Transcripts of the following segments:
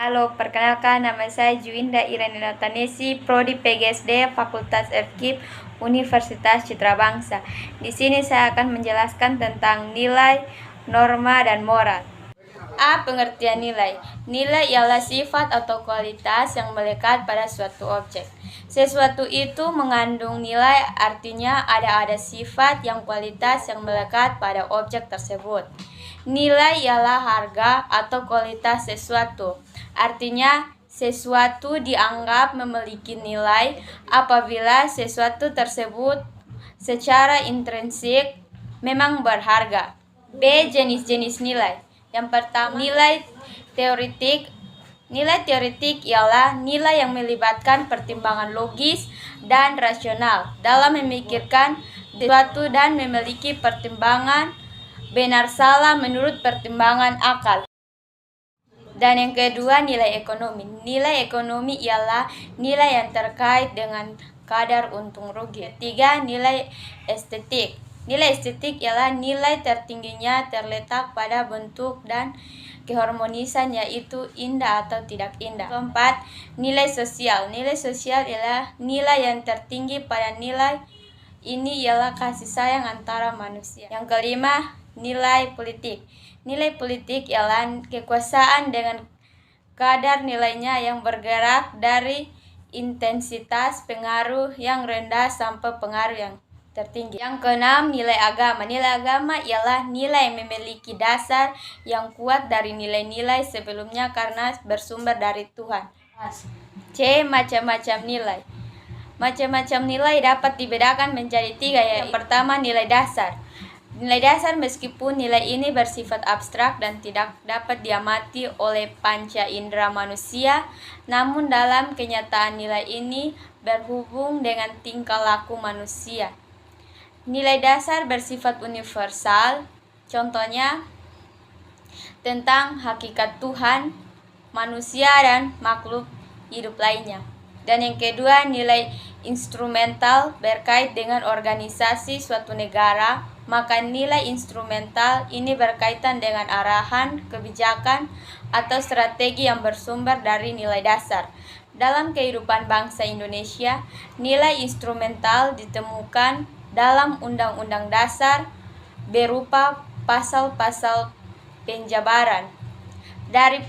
Halo, perkenalkan nama saya Juwinda Irani Tanesi, Prodi PGSD Fakultas FKIP Universitas Citra Bangsa. Di sini saya akan menjelaskan tentang nilai, norma, dan moral. A. Pengertian nilai. Nilai ialah sifat atau kualitas yang melekat pada suatu objek. Sesuatu itu mengandung nilai, artinya ada sifat yang kualitas yang melekat pada objek tersebut. Nilai ialah harga atau kualitas sesuatu. Artinya, sesuatu dianggap memiliki nilai apabila sesuatu tersebut secara intrinsik memang berharga. B. Jenis-jenis nilai. Yang pertama, nilai teoretik. Nilai teoretik ialah nilai yang melibatkan pertimbangan logis dan rasional dalam memikirkan sesuatu dan memiliki pertimbangan benar salah menurut pertimbangan akal. Dan yang kedua, nilai ekonomi. Nilai ekonomi ialah nilai yang terkait dengan kadar untung rugi. Tiga, nilai estetik. Nilai estetik ialah nilai tertingginya terletak pada bentuk dan keharmonisan, yaitu indah atau tidak indah. Keempat, nilai sosial. Nilai sosial ialah nilai yang tertinggi pada nilai ini ialah kasih sayang antara manusia. Yang kelima, nilai politik. Nilai politik ialah kekuasaan dengan kadar nilainya yang bergerak dari intensitas pengaruh yang rendah sampai pengaruh yang tertinggi. Yang keenam, nilai agama. Nilai agama ialah nilai yang memiliki dasar yang kuat dari nilai-nilai sebelumnya karena bersumber dari Tuhan. C. Macam-macam nilai. Macam-macam nilai dapat dibedakan menjadi tiga, yaitu yang pertama, nilai dasar. Nilai dasar meskipun nilai ini bersifat abstrak dan tidak dapat diamati oleh panca indera manusia, namun dalam kenyataan nilai ini berhubung dengan tingkah laku manusia. Nilai dasar bersifat universal, contohnya tentang hakikat Tuhan, manusia, dan makhluk hidup lainnya. Dan yang kedua, nilai instrumental berkait dengan organisasi suatu negara, maka nilai instrumental ini berkaitan dengan arahan, kebijakan, atau strategi yang bersumber dari nilai dasar. Dalam kehidupan bangsa Indonesia, nilai instrumental ditemukan dalam Undang-Undang Dasar berupa pasal-pasal penjabaran dari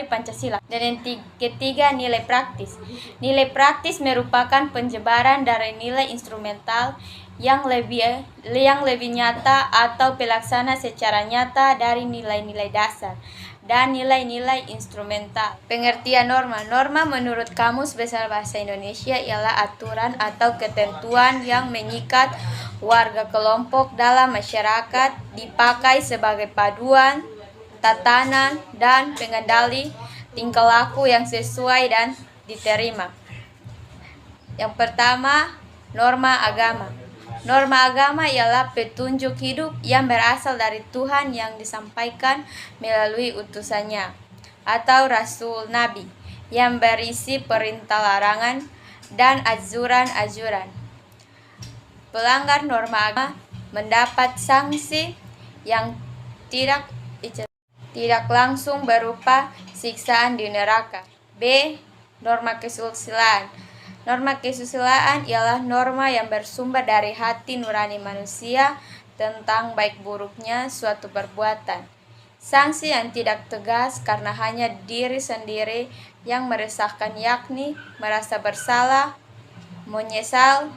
Pancasila. Dan yang ketiga, nilai praktis. Nilai praktis merupakan penjabaran dari nilai instrumental yang lebih nyata atau pelaksana secara nyata dari nilai-nilai dasar dan nilai-nilai instrumental. Pengertian norma. Norma menurut Kamus Besar Bahasa Indonesia ialah aturan atau ketentuan yang mengikat warga kelompok dalam masyarakat, dipakai sebagai paduan, tatanan, dan pengendali tingkah laku yang sesuai dan diterima. Yang pertama, norma agama. Norma agama ialah petunjuk hidup yang berasal dari Tuhan yang disampaikan melalui utusannya atau rasul nabi yang berisi perintah larangan dan ajuran-ajuran. Pelanggar norma agama mendapat sanksi yang tidak langsung berupa siksaan di neraka. B. Norma kesusilaan. Norma kesusilaan ialah norma yang bersumber dari hati nurani manusia tentang baik buruknya suatu perbuatan. Sanksi yang tidak tegas karena hanya diri sendiri yang meresahkan, yakni merasa bersalah, menyesal,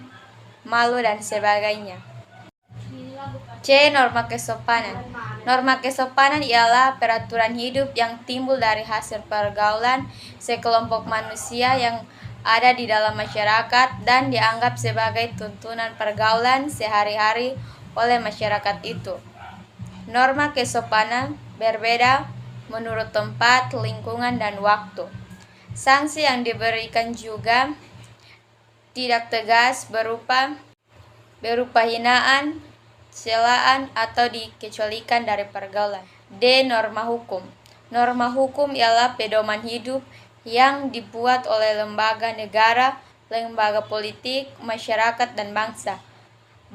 malu, dan sebagainya. C. Norma kesopanan. Norma kesopanan ialah peraturan hidup yang timbul dari hasil pergaulan sekelompok manusia yang ada di dalam masyarakat dan dianggap sebagai tuntunan pergaulan sehari-hari oleh masyarakat itu. Norma kesopanan berbeda menurut tempat, lingkungan, dan waktu. Sanksi yang diberikan juga tidak tegas berupa hinaan, celaan, atau dikecualikan dari pergaulan. D. Norma hukum. Norma hukum ialah pedoman hidup yang dibuat oleh lembaga negara, lembaga politik, masyarakat, dan bangsa.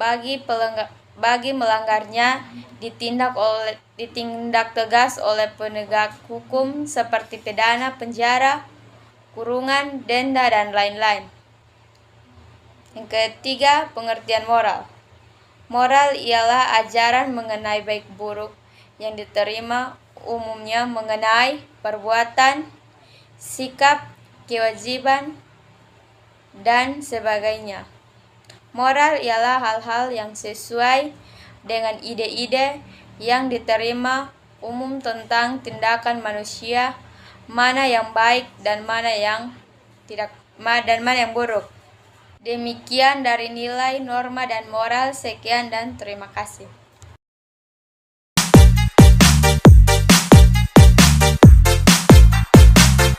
bagi melanggarnya ditindak tegas oleh penegak hukum seperti pidana penjara, kurungan, denda, dan lain-lain. Yang ketiga, pengertian moral. Moral ialah ajaran mengenai baik buruk yang diterima umumnya mengenai perbuatan, sikap, kewajiban, dan sebagainya. Moral ialah hal-hal yang sesuai dengan ide-ide yang diterima umum tentang tindakan manusia, mana yang baik dan mana yang buruk. Demikian dari nilai, norma, dan moral. Sekian dan terima kasih.